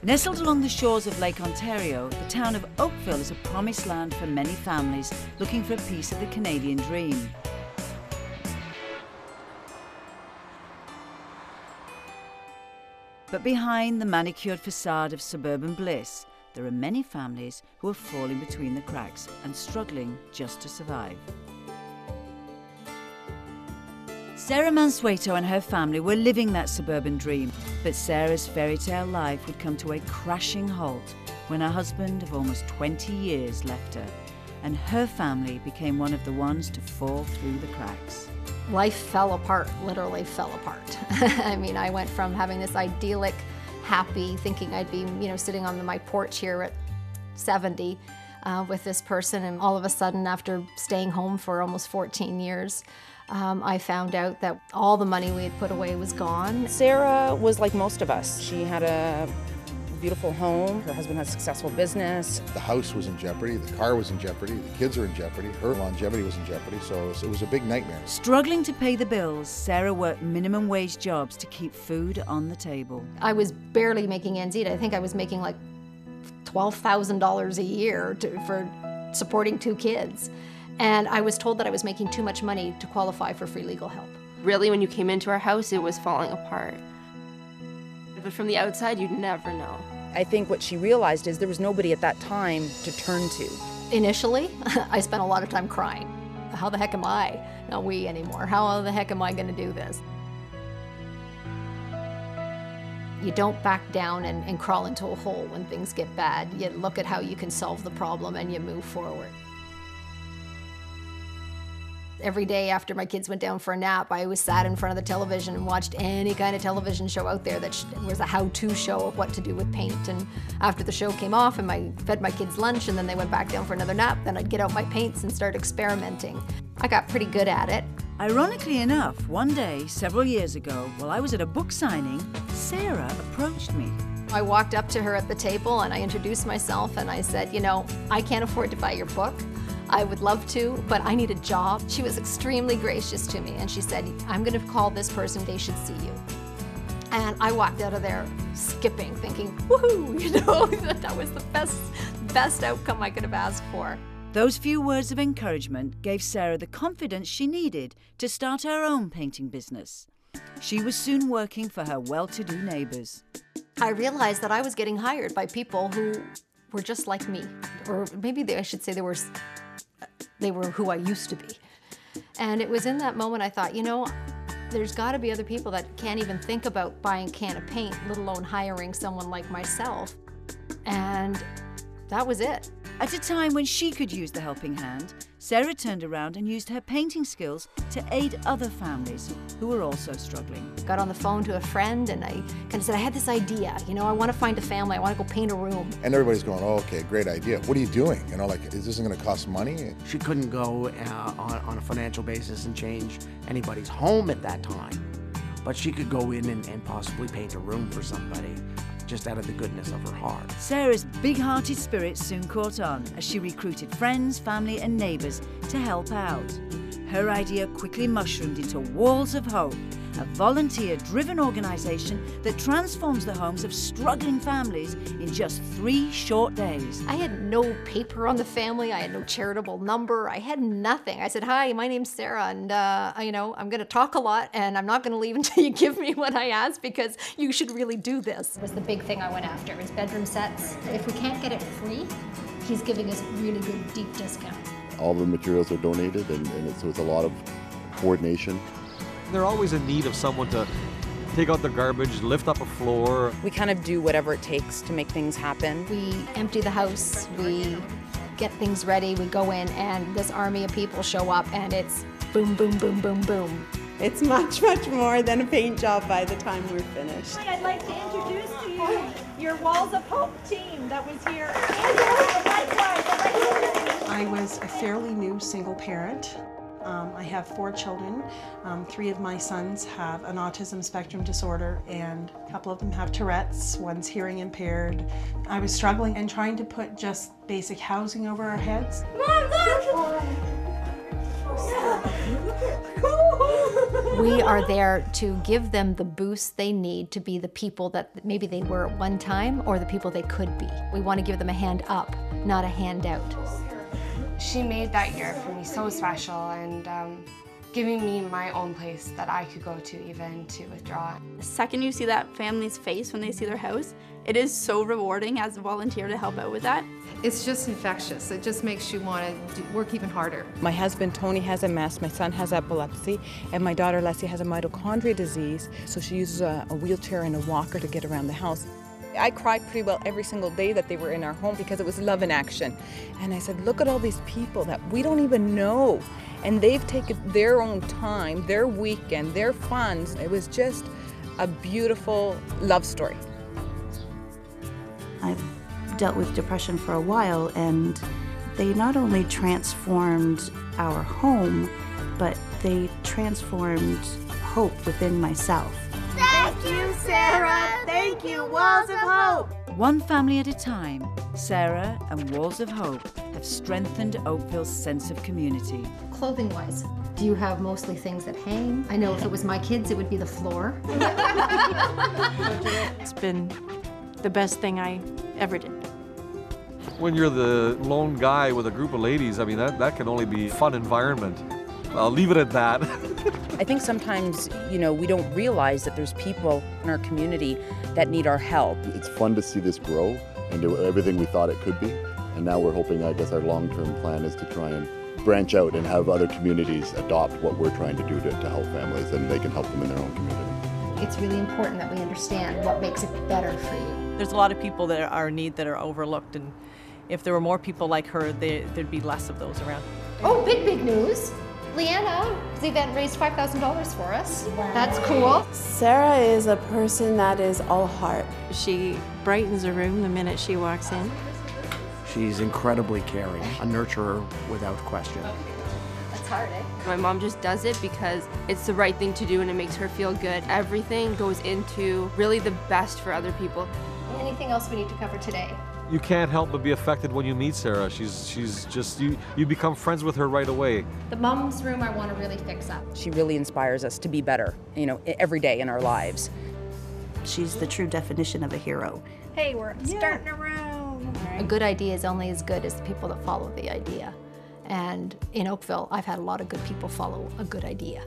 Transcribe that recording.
Nestled along the shores of Lake Ontario, the town of Oakville is a promised land for many families looking for a piece of the Canadian dream. But behind the manicured facade of suburban bliss, there are many families who are falling between the cracks and struggling just to survive. Sera Mansueto and her family were living that suburban dream, but Sera's fairy tale life would come to a crashing halt when her husband of almost 20 years left her, and her family became one of the ones to fall through the cracks. Life fell apart, literally fell apart. I mean, I went from having this idyllic, happy, thinking I'd be, sitting on my porch here at 70 with this person, and all of a sudden, after staying home for almost 14 years, I found out that all the money we had put away was gone. Sera was like most of us. She had a beautiful home. Her husband had a successful business. The house was in jeopardy, the car was in jeopardy, the kids are in jeopardy, her longevity was in jeopardy, so it was a big nightmare. Struggling to pay the bills, Sera worked minimum wage jobs to keep food on the table. I was barely making ends meet. I think I was making like $12,000 a year for supporting 2 kids. And I was told that I was making too much money to qualify for free legal help. Really, when you came into our house, it was falling apart. But from the outside, you'd never know. I think what she realized is there was nobody at that time to turn to. Initially, I spent a lot of time crying. How the heck am I? Not we anymore. How the heck am I going to do this? You don't back down and crawl into a hole when things get bad. You look at how you can solve the problem and you move forward. Every day after my kids went down for a nap, I always sat in front of the television and watched any kind of television show out there that was a how-to show of what to do with paint. And after the show came off and I fed my kids lunch and then they went back down for another nap, then I'd get out my paints and start experimenting. I got pretty good at it. Ironically enough, one day, several years ago, while I was at a book signing, Sera approached me. I walked up to her at the table and I introduced myself and I said, I can't afford to buy your book. I would love to, but I need a job. She was extremely gracious to me and she said, I'm gonna call this person, they should see you. And I walked out of there skipping, thinking, woohoo, that was the best outcome I could have asked for. Those few words of encouragement gave Sera the confidence she needed to start her own painting business. She was soon working for her well-to-do neighbors. I realized that I was getting hired by people who were just like me, or maybe I should say they were who I used to be. And it was in that moment I thought, there's got to be other people that can't even think about buying a can of paint, let alone hiring someone like myself. And that was it. At a time when she could use the helping hand, Sera turned around and used her painting skills to aid other families who were also struggling. Got on the phone to a friend and I kind of said, I had this idea, I want to find a family, I want to go paint a room. And everybody's going, oh, okay, great idea. What are you doing? Is this going to cost money? She couldn't go on a financial basis and change anybody's home at that time, but she could go in and possibly paint a room for somebody, just out of the goodness of her heart. Sera's big-hearted spirit soon caught on as she recruited friends, family and neighbours to help out. Her idea quickly mushroomed into Walls of Hope, a volunteer-driven organisation that transforms the homes of struggling families in just 3 short days. I had no paper on the family, I had no charitable number, I had nothing. I said, hi, my name's Sera, and I'm gonna talk a lot, and I'm not gonna leave until you give me what I ask, because you should really do this. It was the big thing I went after, was bedroom sets. If we can't get it free, he's giving us really good, deep discounts. All the materials are donated, so it's a lot of coordination. They're always in need of someone to take out the garbage, lift up a floor. We kind of do whatever it takes to make things happen. We empty the house, we get things ready, we go in, and this army of people show up, and it's boom, boom, boom, boom, boom. It's much, much more than a paint job by the time we're finished. I'd like to introduce to you your Walls of Hope team that was here. I was a fairly new single parent. I have 4 children. 3 of my sons have an autism spectrum disorder and a couple of them have Tourette's, one's hearing impaired. I was struggling and trying to put just basic housing over our heads. Mom, look! We are there to give them the boost they need to be the people that maybe they were at one time or the people they could be. We want to give them a hand up, not a handout. She made that year for me so special, and giving me my own place that I could go to even to withdraw. The second you see that family's face when they see their house, it is so rewarding as a volunteer to help out with that. It's just infectious. It just makes you want to work even harder. My husband Tony has MS, my son has epilepsy, and my daughter Leslie has a mitochondria disease, so she uses a wheelchair and a walker to get around the house. I cried pretty well every single day that they were in our home because it was love in action. And I said, look at all these people that we don't even know, and they've taken their own time, their weekend, their funds. It was just a beautiful love story. I've dealt with depression for a while, and they not only transformed our home, but they transformed hope within myself. Thank you, Sera. Thank you, Walls of Hope. One family at a time, Sera and Walls of Hope have strengthened Oakville's sense of community. Clothing-wise, do you have mostly things that hang? I know if it was my kids, it would be the floor. It's been the best thing I ever did. When you're the lone guy with a group of ladies, I mean, that can only be a fun environment. I'll leave it at that. I think sometimes, we don't realize that there's people in our community that need our help. It's fun to see this grow into everything we thought it could be. And now we're hoping, I guess our long-term plan is to try and branch out and have other communities adopt what we're trying to do to help families, and they can help them in their own community. It's really important that we understand what makes it better for you. There's a lot of people that are in need that are overlooked, and if there were more people like her, there'd be less of those around. Oh, big news. Leanna, the event raised $5,000 for us. Wow. That's cool. Sera is a person that is all heart. She brightens a room the minute she walks in. She's incredibly caring, a nurturer without question. That's hard, eh? My mom just does it because it's the right thing to do and it makes her feel good. Everything goes into really the best for other people. Anything else we need to cover today? You can't help but be affected when you meet Sera. She's just, you become friends with her right away. The mom's room I want to really fix up. She really inspires us to be better, every day in our lives. She's the true definition of a hero. Hey, we're starting a room. A good idea is only as good as the people that follow the idea. And in Oakville, I've had a lot of good people follow a good idea.